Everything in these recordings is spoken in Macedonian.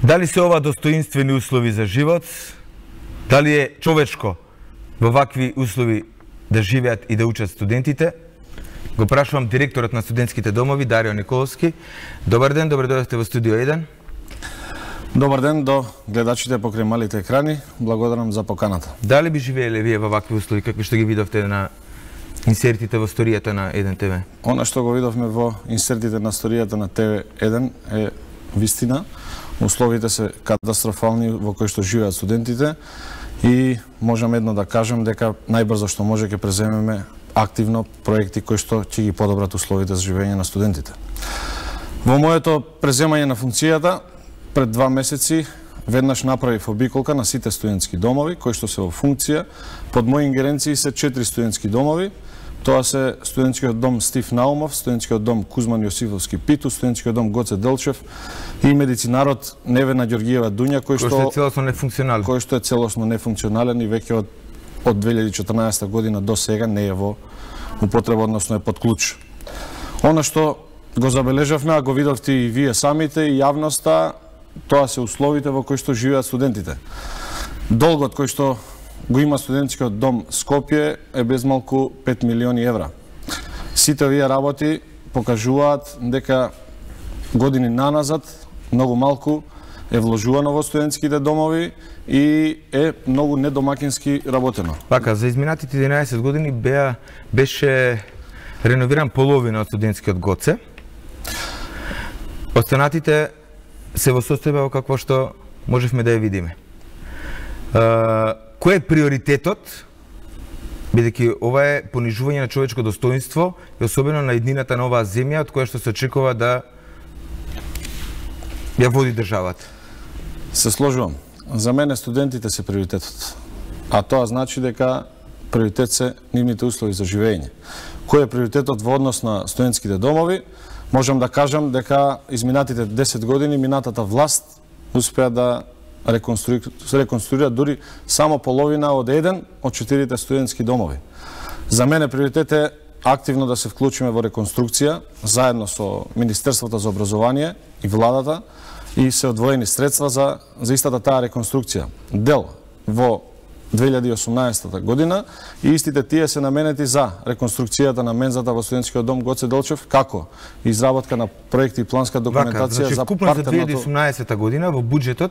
Дали се ова достоинствени услови за живот? Дали е човечко во вакви услови да живеат и да учат студентите? Го прашувам директорот на студентските домови, Дарио Николовски. Добар ден, добре дојдовте во студио 1. Добар ден до гледачите покрај малите екрани. Благодарам за поканата. Дали би живееле вие во вакви услови, какви што ги видовте на инсертите во сторијата на 1 ТВ? Она што го видовме во инсертите на сторијата на ТВ1 е вистина. Условите се катастрофални во кои што живеат студентите и можам едно да кажам дека најбрзо што може ќе преземеме активно проекти кои што ќе ги подобрат условите за живење на студентите. Во моето преземање на функцијата пред 2 месеци веднаш направив обиколка на сите студентски домови кои што се во функција. Под мои ингеренции се 4 студентски домови. Тоа се студентскиот дом Стив Наумов, студентскиот дом Кузман Јосифовски Питу, студентскиот дом Гоце Делчев и медицинарот Невена Ѓоргиева Дуња кој што е целосно нефункционален и веќе од 2014 година до сега не е во употреба, односно е под клуч. Она што го забележавме, а го видовте и вие самите и јавноста, тоа се условите во кои што живеат студентите. Долгот кој што го има студентскиот дом Скопје е безмалку 5 милиони евра. Сите овие работи покажуваат дека години наназад многу малку е вложувано во студентските домови и е многу недомакински работено. Така, за изминатите 11 години беше реновиран половина од студентскиот Гоце. Останатите се во состојба во какво што можевме да ја видиме. Кој е приоритетот, бидејќи ова е понижување на човечко достоинство и особено на еднината на оваа земја од која што се очекува да ја води државата? Се сложувам. За мене студентите се приоритетот. А тоа значи дека приоритет се нивните услови за живење. Кој е приоритетот во однос на студентските домови? Можам да кажам дека изминатите 10 години минатата власт успеа да реконструира дури само половина од еден од 4 студентски домови. За мене приоритет е активно да се вклучиме во реконструкција заедно со Министерството за образование и владата и се одвоени средства за истата таа реконструкција. Дел во 2018 година и истите тие се наменети за реконструкцијата на мензата во студентскиот дом Гоце Делчев, како изработка на проекти и планска документација за партерното... За 2018 година во буџетот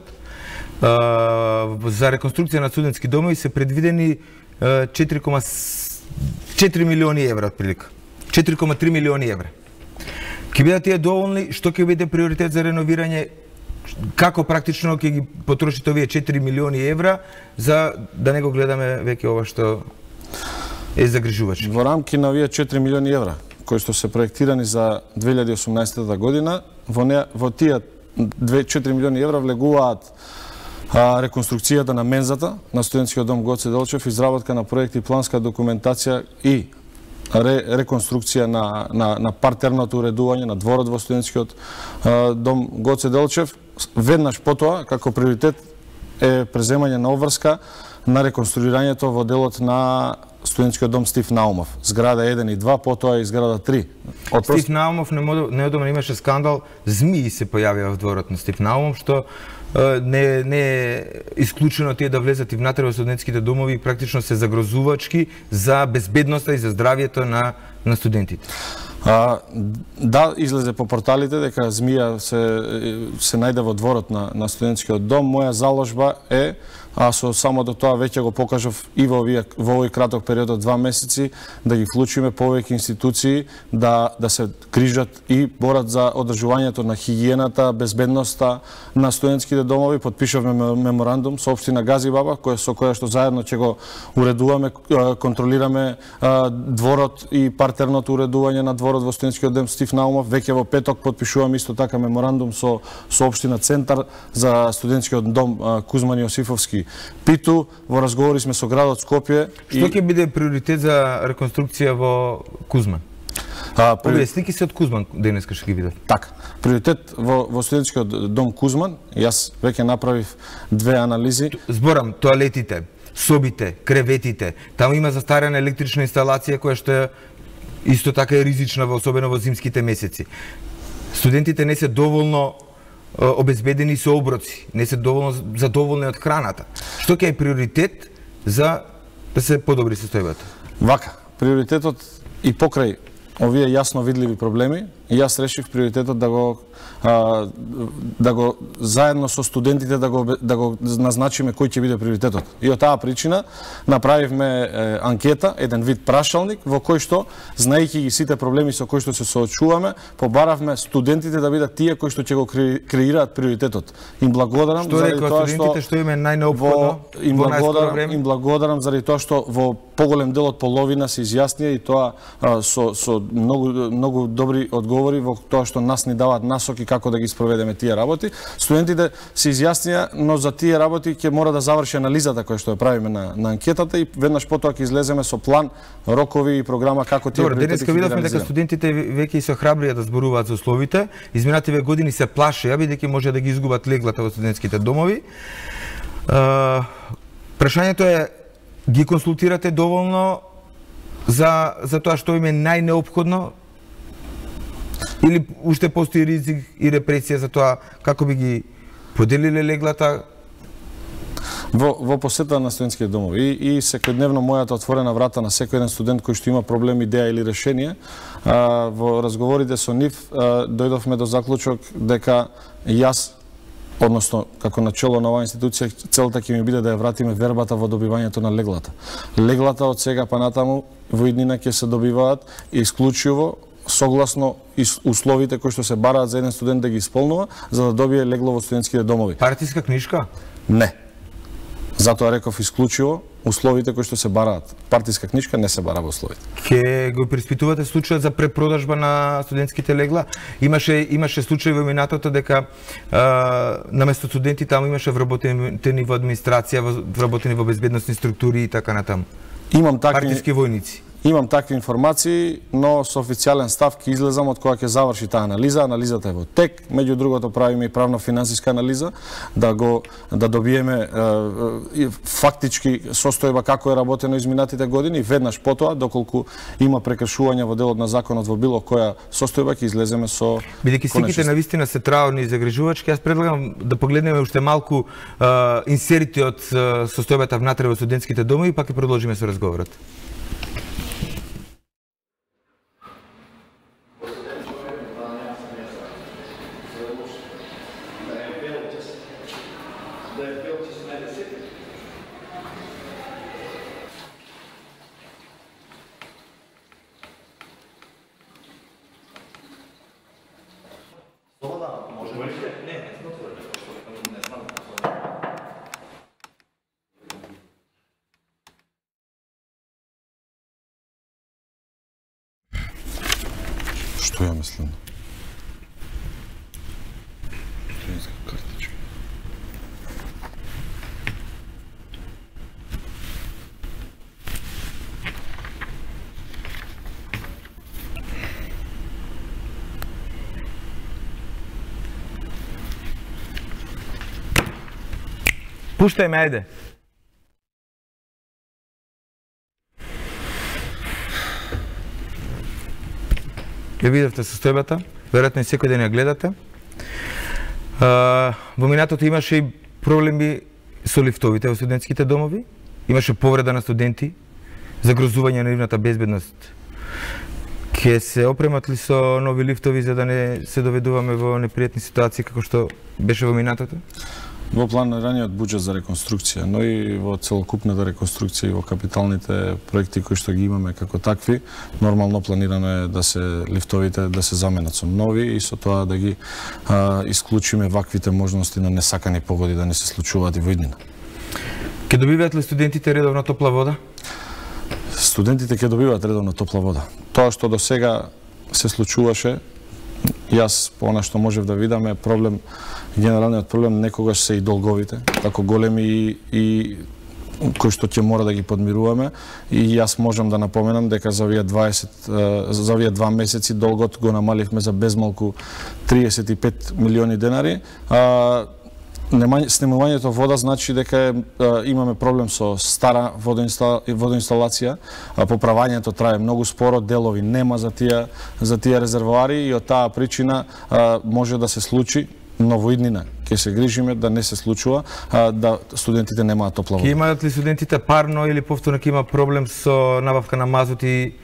за реконструкција на студентски домови се предвидени 4,4 милиони евра отприлика. 4,3 милиони евра. Ќе бидат тие доволни? Што ќе биде приоритет за реновирање? Како практично ќе ги потрошите овие 4 милиони евра за да не го гледаме веќе ова што е загрижувачки? Во рамки на овие 4 милиони евра кои што се проектирани за 2018 година, во тие 4 милиони евра влегуваат реконструкцијата на мензата на студентскиот дом Гоце Делчев, изработка на проекти и планска документација и реконструкција на партерното уредување на дворот во студентскиот дом Гоце Делчев. Веднаш потоа, како приоритет, е преземање на обврска на реконструирањето во делот на студентскиот дом Стив Наумов. Зграда 1 и 2, потоа и зграда 3. Стив Наумов неодамна имаше скандал, змии се појавија во дворот на Стив Наумов, што не е исклучено тие да влезат и внатре во студентските домови, практично се загрозувачки за безбедноста и за здравието на студентите. Да, излезе по порталите дека змија се најде во дворот на студентскиот дом. Моја заложба е, а со самото тоа веќе го покажав и во овој краток период од 2 месеци, да ги вклучиме повеќе институции да се грижат и борат за одржувањето на хигиената, безбедноста на студентските домови. Подпишавме меморандум со општина Газибаба, со која што заедно ќе го уредуваме, контролираме дворот и партерното уредување на дворот во студентскиот дом Стив Наумов. Веќе во петок подпишуваме исто така меморандум со општина Центар за студентскиот дом Кузман Јосифовски Питу. Во разговори сме со градот Скопје. Што ќе биде приоритет за реконструкција во Кузман? Овие слики се од Кузман денеска ќе ги видат. Така. Приоритет во студентскиот дом Кузман, јас веќе направив 2 анализи. Зборам тоалетите, собите, креветите. Таму има застарена електрична инсталација која што е исто така е ризична, особено во зимските месеци. Студентите не се доволно обезбедени со оброци, не се доволно задоволни од храната. Што ќе е приоритет за да се подобри состојбата? Вака, приоритетот и покрај овие јасно видливи проблеми, и јас решив приоритетот да го заедно со студентите да го назначиме кој ќе биде приоритетот. И од таа причина направивме анкета, еден вид прашалник во кој што, знаејќи ги сите проблеми со кои што се соочуваме, побаравме студентите да бидат тие кои што ќе го креираат приоритетот. Им благодарам заради тоа што им е најнеопходно во најскоро време. Им благодарам заради тоа што во поголем дел од половина се изјаснија и тоа со многу добри одговори во тоа што нас ни даваат насоки како да ги спроведеме тие работи. Студентите се изјаснија, но за тие работи ќе мора да заврши анализата која што ја правиме на анкетата и веднаш потоа ќе излеземе со план, рокови и програма како тие приоритети ќе денеска видовме дека студентите веќе се охрабрија да зборуваат за условите. Изминативе години се плашеа бидејќи може да ги изгубат леглата во студентските домови. Прашањето е, ги консултирате доволно за тоа што им е најнеопходно, или уште постои ризик и репресија за тоа како би ги поделиле леглата? Во посета на студентските домови и секојдневно мојата отворена врата на секој еден студент кој што има проблем, идеја или решение, во разговорите со нив дојдовме до заклучок дека јас, односно како начело на оваа институција, целта ќе ми биде да ја вратиме вербата во добивањето на леглата. Леглата од сега па натаму во иднина ќе се добиваат исклучиво согласно условите кои што се бараат за еден студент да ги исполнува, за да добие легло во студентските домови. Партиска книжка? Не. Затоа реков исклучиво условите кои што се бараат. Партиска книжка не се бара во условите. Ке го преиспитувате случајот за препродажба на студентските легла? Имаше случај во минатото дека наместо студенти таму имаше вработени во администрација, вработени во безбедносни структури и така натаму. Партиски војници. Имам такви информации, но со официјален став ќе излезам од кога ќе заврши таа анализа. Анализата е во тек, меѓу другото правиме и правно-финансиска анализа, да добиеме фактички состојба како е работено изминатите години, веднаш потоа, доколку има прекршување во делот на законот во било која состојба, ќе излеземе со... Бидејќи сиките навистина се траурни и загрижувачки, јас предлагам да погледнеме уште малку инсерити од состојбата внатре во студентските домови, па ќе продолжиме со разговорот. Што ја мислам? Студентска картичка. Пуштай ме, ајде. Ја видовте состојбата, веројатно и секој ден ја гледате. Во минатото имаше и проблеми со лифтовите во студентските домови, имаше повреда на студенти, загрозување на нивната безбедност. Ке се опремат ли со нови лифтови за да не се доведуваме во непријатни ситуации како што беше во минатото? Во планираниот буџет за реконструкција, но и во целокупната реконструкција и во капиталните проекти кои што ги имаме како такви, нормално планирано е да се лифтовите да се заменат со нови и со тоа да ги исклучиме ваквите можности на несакани погоди да не се случуваат и во иднина. Ке добиваат ли студентите редовно топла вода? Студентите ќе добиваат редовно топла вода. Тоа што до сега се случуваше, јас по она што можев да видам е проблем, генералниот проблем некогаш се и долговите, тако големи и кои што ќе мора да ги подмируваме, и јас можам да напоменам дека за овие 2 месеци долгот го намаливме за безмалку 35 милиони денари. Снемувањето вода значи дека имаме проблем со стара водоинсталација, поправањето трае многу споро, делови нема за тие резервоари и од таа причина може да се случи но во иднина ќе се грижиме да не се случува да студентите немаат топла вода. Ќе имаат ли студентите парно или повторно ќе има проблем со набавка на мазут и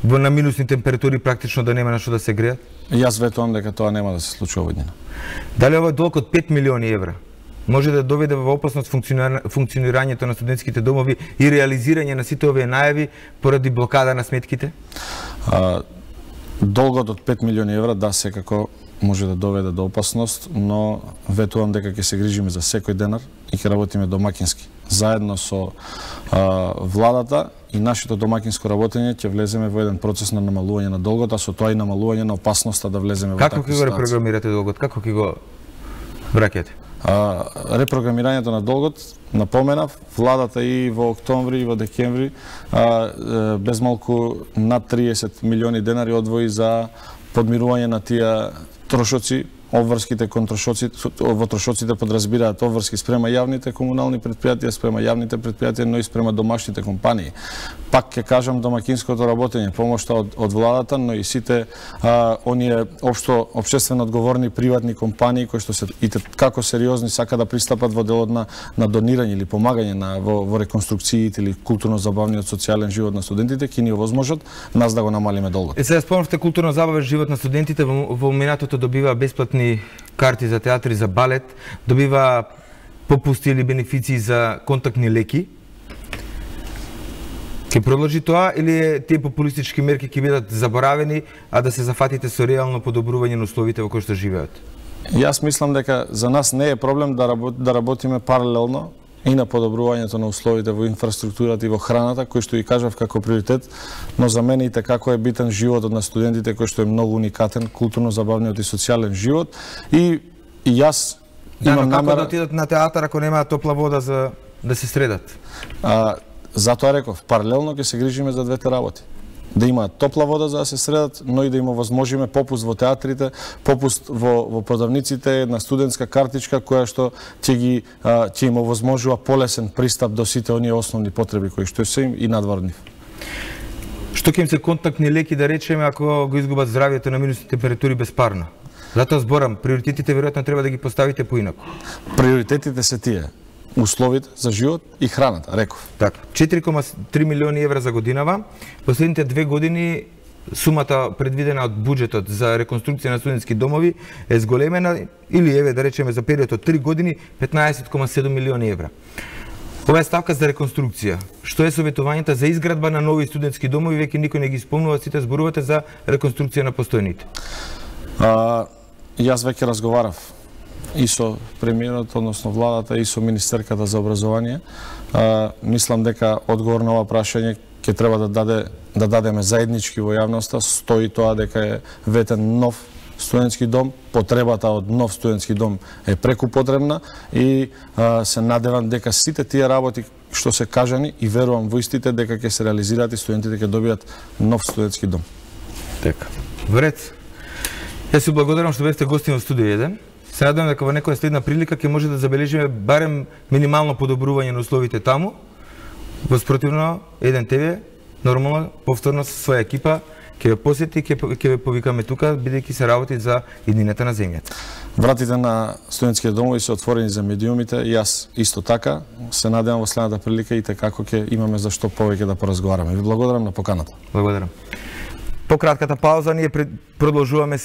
на минусни температури практично да нема на што да се греат? Јас ветувам дека тоа нема да се случува во иднина. Дали овој долг од 5 милиони евра може да доведе во опасност функционирањето на студентските домови и реализирање на сите овие најави поради блокада на сметките? Долгот од 5 милиони евра, да, секако може да доведе до опасност, но ветувам дека ќе се грижиме за секој денар и ќе работиме домакински. Заедно со владата и нашето домакинско работење ќе влеземе во еден процес на намалување на долгот, а со тоа и намалување на опасноста да влеземе во таква ситуација. Како ќе го репрограмирате долгот? Како ќе го враќате? Репрограмирањето на долгот, напоменав, владата и во октомври и во декември без малку над 30 милиони денари одвои за подмирување на тие трошоци, обврските кон трошоци, во трошоците подразбираат обврски спрема јавните комунални предпријатија, спрема јавните предпријатија, но и спрема домашните компании. Пак ќе кажам домакинското работење, помошта од владата, но и сите оние општествено одговорни приватни компании кои што се и како сериозни сака да пристапат во делот на донирање или помагање во реконструкциите или културно-забавниот социјален живот на студентите, ќе ни овозможат нас да го намалиме долгот. Сега спомнавте културно-забавен живот на студентите, во минатото добива бесплатни карти за театри, за балет, добива попусти или бенефиции за контактни леки. Ќе продолжи тоа или тие популистички мерки ќе бидат заборавени, а да се зафатите со реално подобрување на условите во кои што живеат? Јас мислам дека за нас не е проблем да работиме паралелно и на подобрувањето на условите во инфраструктурата и во храната, кој што и кажав како приоритет, но за мене и како е битен животот на студентите, кој што е многу уникатен, културно-забавниот и социјален живот. И јас имам намера... Како да отидат на театар ако немаат топла вода за да се средат? Затоа реков, паралелно ќе се грижиме за двете работи. Да имаат топла вода за да се средат, но и да им овозможиме попуст во театрите, попуст во продавниците, една студентска картичка која што ќе им овозможува полесен пристап до сите оние основни потреби кои што се им и надвор нив. Што ќе им се контактни леки, да речеме, ако го изгубат здравјето на минусни температури безпарно? Затоа зборам, приоритетите веројатно треба да ги поставите поинаку. Приоритетите се тие. Условите за живот и храната, реков. Така, 4,3 милиони евра за годинава. Последните 2 години сумата предвидена од буџетот за реконструкција на студентски домови е зголемена, или еве да речеме за период од 3 години 15,7 милиони евра. Ова е ставка за реконструкција. Што е советувањето за изградба на нови студентски домови, веќе никој не ги спомнува, сите зборувате за реконструкција на постојните. Јас веќе разговарав и со премиерот, односно владата, и со министерката за образование. Мислам дека одговор на ова прашање ќе треба да дадеме заеднички во јавноста. Стои тоа дека е ветен нов студентски дом, потребата од нов студентски дом е преку потребна и се надевам дека сите тие работи што се кажани и верувам во истите дека ќе се реализираат и студентите ќе добијат нов студентски дом. Така. Вред. Јас се благодарам што бевте гости во студио 1. Се надевам дека во некоја следна прилика ќе може да забележиме барем минимално подобрување на условите таму. Воспротивно, 1 ТВ нормално повторно со своја екипа ќе ве посети, ќе ве повикаме тука, бидејќи се работи за иднината на земјата. Вратите на студентските домови се отворени за медиумите, јас исто така. Се надевам во следната прилика и како ќе имаме за што повеќе да поразговараме. Ви благодарам на поканата. Благодарам. По кратката пауза ние продолжуваме